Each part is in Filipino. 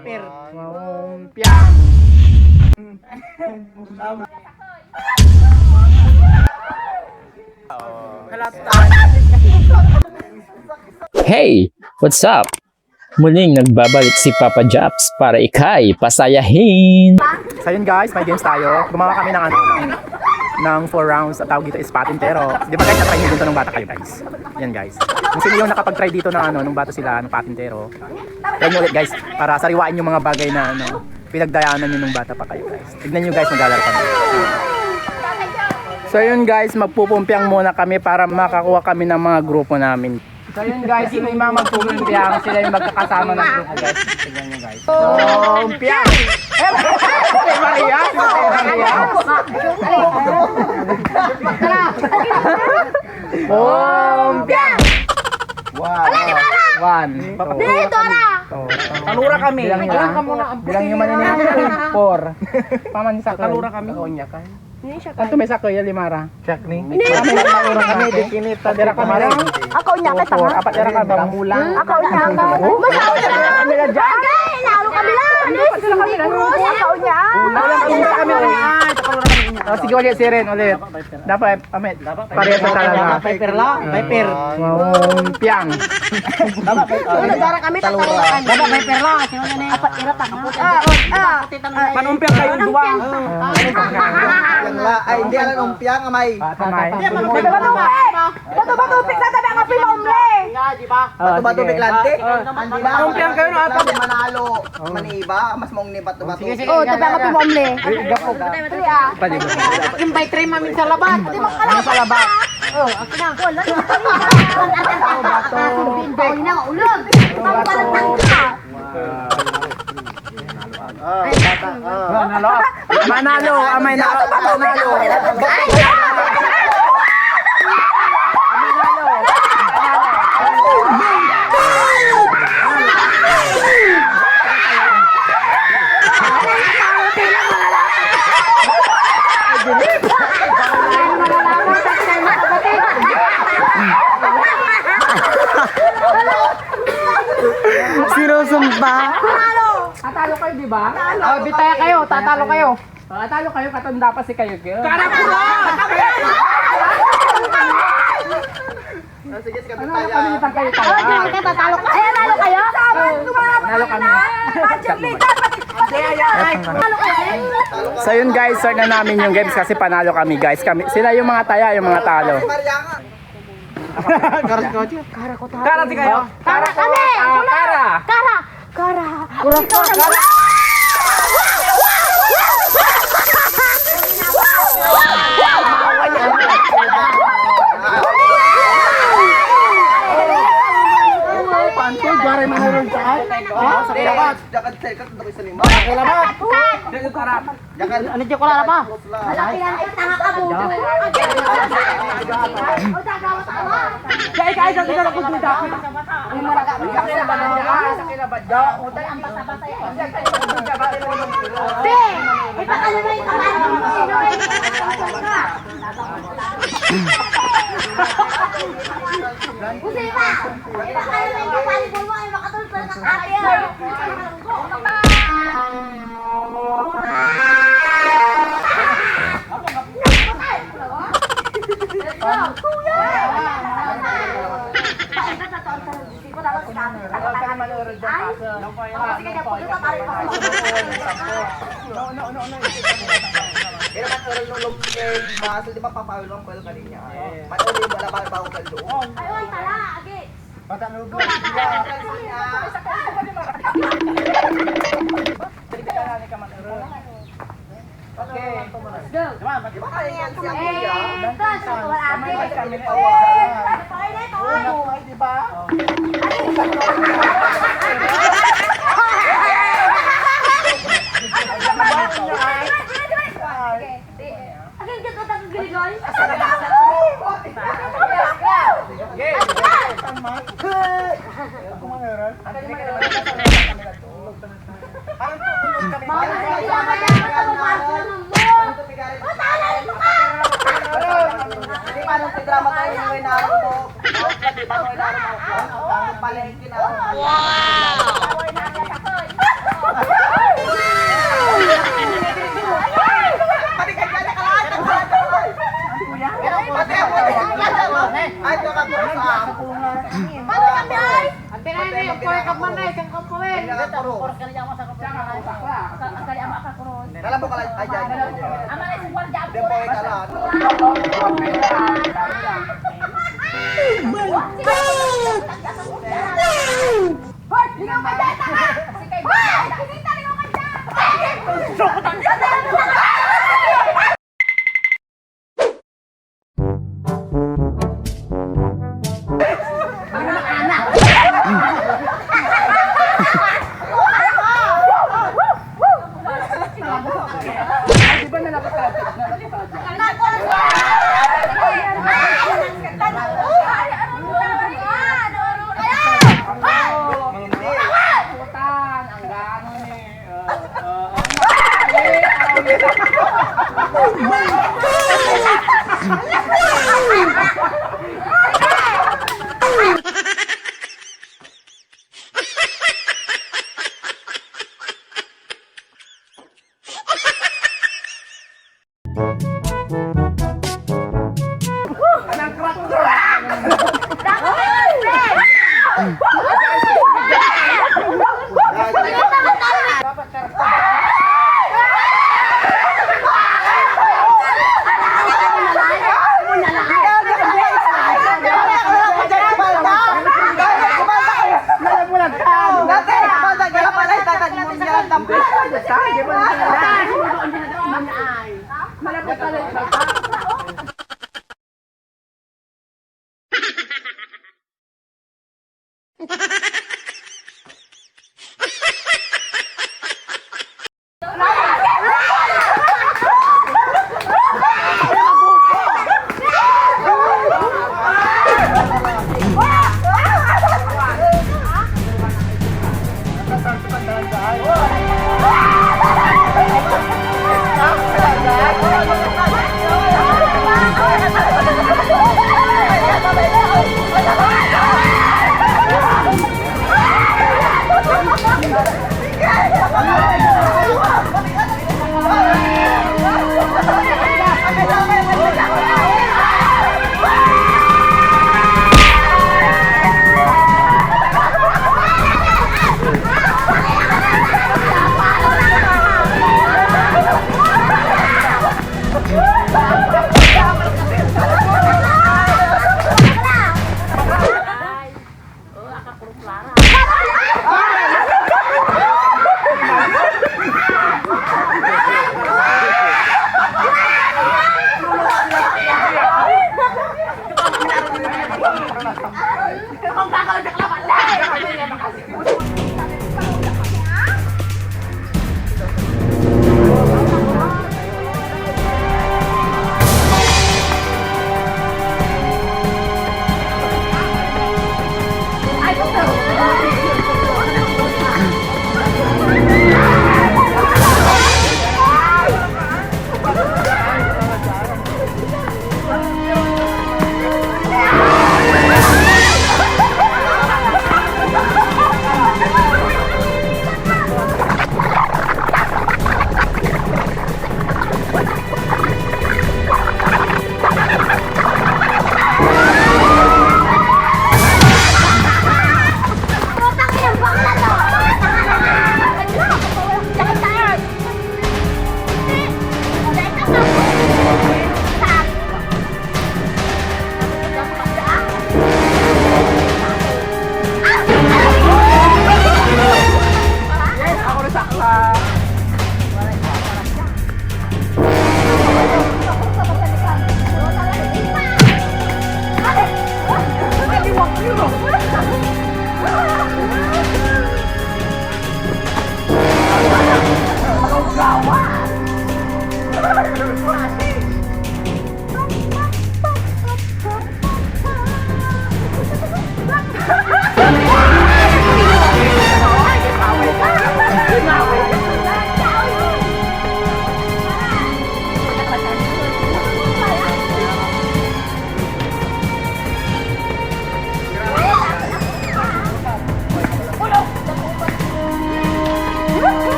Viper. Maumpiang. Hey! What's up? Muling nagbabalik si Papa Japs para ikay pasayahin! So yun guys, may games tayo. Gumawa kami ng ng 4 rounds. Tawag dito is patintero. Di ba guys, na-try nyo dito nung bata kayo guys? Yan guys. Kung sino yung nakapag-try dito ng nung bata sila, ng patintero. Try nyo ulit guys, para sariwain yung mga bagay na pinagdayanan nyo nung bata pa kayo guys. Tignan nyo guys, maglalaro kami. So yun guys, magpupumpiang muna kami para makakuha kami ng mga grupo namin. So yun guys, sino yung mga magpupumpiang, sila yung magkakasama ng grupo guys. Tignan nyo guys. Pumpiang! Maria! Pumpiang! One. Dito na! Talura kami. Bilang yung maninin. 4. Paman sa talura kami. Kanto may sakay ya limara. Check ni. Kami dikinita dira kamera. Ako niya ka tanga. Apat dira ka bang ulang. Ako niya ka. Masaw na kami na dyan. Okay, lalo kami lang. Hindi kurus. Ako niya. Ulang kami ay. Oh, sige ulit si Ren ulit. Dapat pamit. Pareha sa talaga. Viper lang. Viper. Piang. Dara kami tataluran. Dapat Viper lang. Sino na niya? Apat ira tanga. Manumpiang kayo duwa. Ay, hindi alam umpiang amay. Bato-bato-pik na tabi ang api maumle. Bato-bato biklante. Umpiang kayo na ata. Manalo. Maniba, mas mong ni bato-bato. Oh, tabi ang api maumle. Aking by tray mamin sa labat. Ano sa labat? Oh, ako na. Wala na. Bato. Na ulag. Ang palatang Manalo, amay na. Manalo. Sinusumpa. Tatalo kayo, di ba? Oh, bitaya kayo, tatalo kayo. Tatalo kayo, katanda pa si kayo. Sige, sige, Ano bitaya. kami kayo tayo? tatalo ka. Ay, nalo kayo? Nalo kami. Nalo kayo? So yun guys, start na namin yung games kasi panalo kami guys. Sila yung mga taya, yung mga talo. Marianga. Kara si kayo? Kara kami! Kara! Kara! Kara! Panto, gare manurun saan? Jakan sekat untuk isa lima. Jakan. Ano dyan ko lang pa? Malaki yan ay tanga ka mo. Kaya dito na kung duda. Ang malaga mo sa Be! Ipakala na yung kamay mo. Sino ay Kasi pa! Ipakala na yung kamay mo ay makatulog ng akin. Kaya naman oral nung log baso, di ba papawil ang kwel kanina? Matuli mo na ba ako sa loob? Ayun, tala, agi. Okay. Di ba kaya yan siya kuya? Di ba? Hindi pa nung drama tayo yung inaro mo. Di ba ko inaro mo? Palengke na. Wow! Cross. Nalabo ka lang. Ay, dyan. Hindi po ay kalat.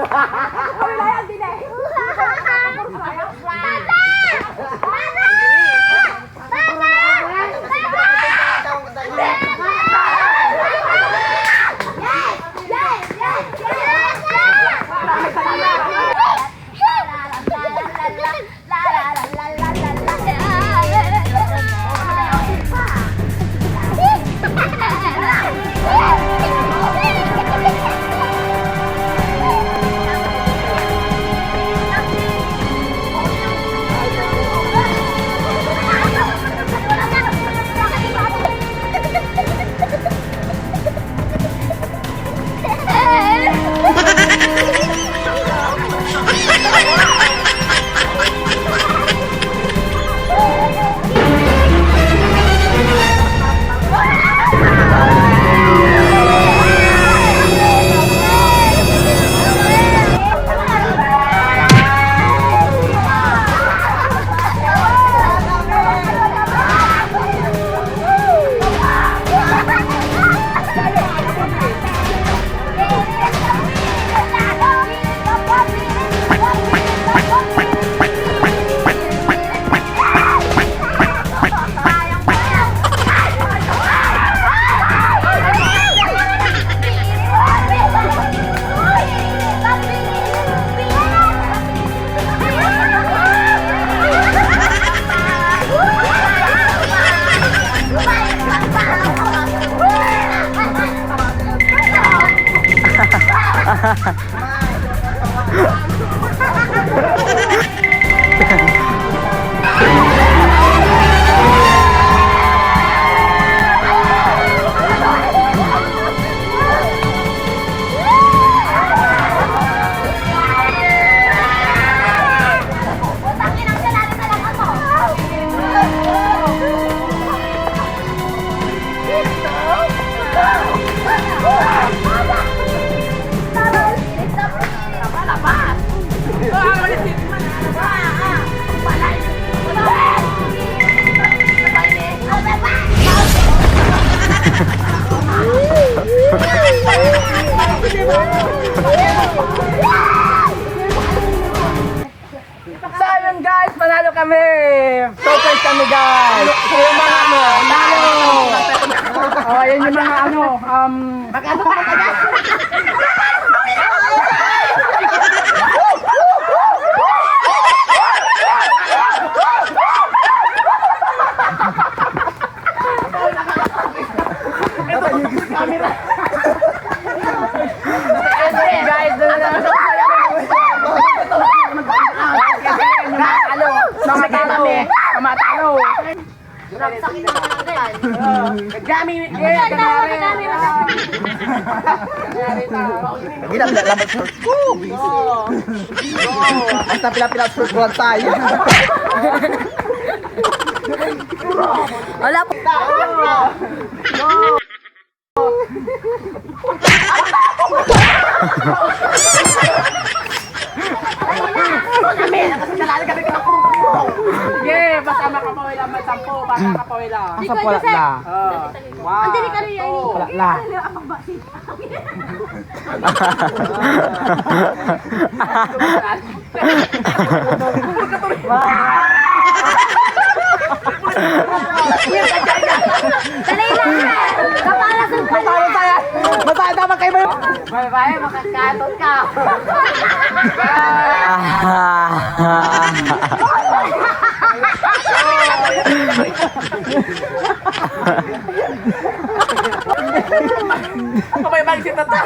Kawilayan din eh. So yun guys, panalo kami! Topers kami guys! Yung mga ano, talo! Oh, yan yung mga ano, guys, doon na Matalo. Sakit na lang yan. Gami, kanari. Ginang lamat short ko. Basta pila-pila short ko tayo. Wala po. Sige, basta makapawila may 10, basta makapawila. Basta pala na. Wow. Ang dili ka rin yan. Wala na. Dali lang. Kapala sa Matalo tayo. Matalo tama kayo ba? Bye-bye, makakatot ka. Kamay balik si Tata.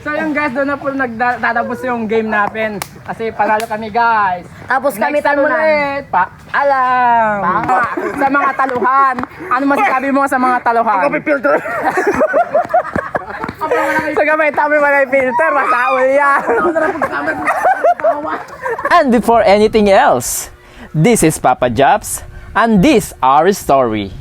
So yung guys, doon na po nagtatapos yung game natin. Kasi panalo kami guys. Tapos kami Next time talunan. ulit, alam. Sa mga taluhan. Ano masasabi mo sa mga taluhan? Ako may filter. Sa gamay tabi mo na yung filter, masaul yan. And before anything else, this is Papa Jobs, and this our story.